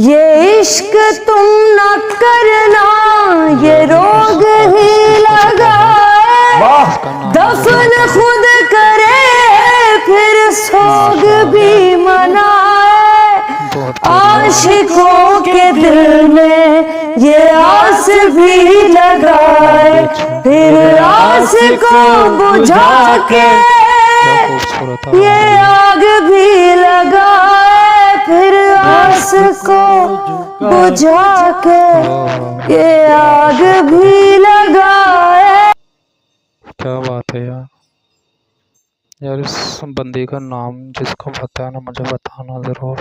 ये इश्क तुम न करना, ये रोग ही लगा, दफन खुद करे फिर सोग भी मनाए। आशिकों के दिल में ये आस भी लगाए, फिर आस को बुझा के ये आग भी लगाए, फिर आस को बुझा के ये आग भी लगाए। क्या बात है यार। यार इस बंदी का नाम जिसको पता है ना मुझे बताना ज़रूर।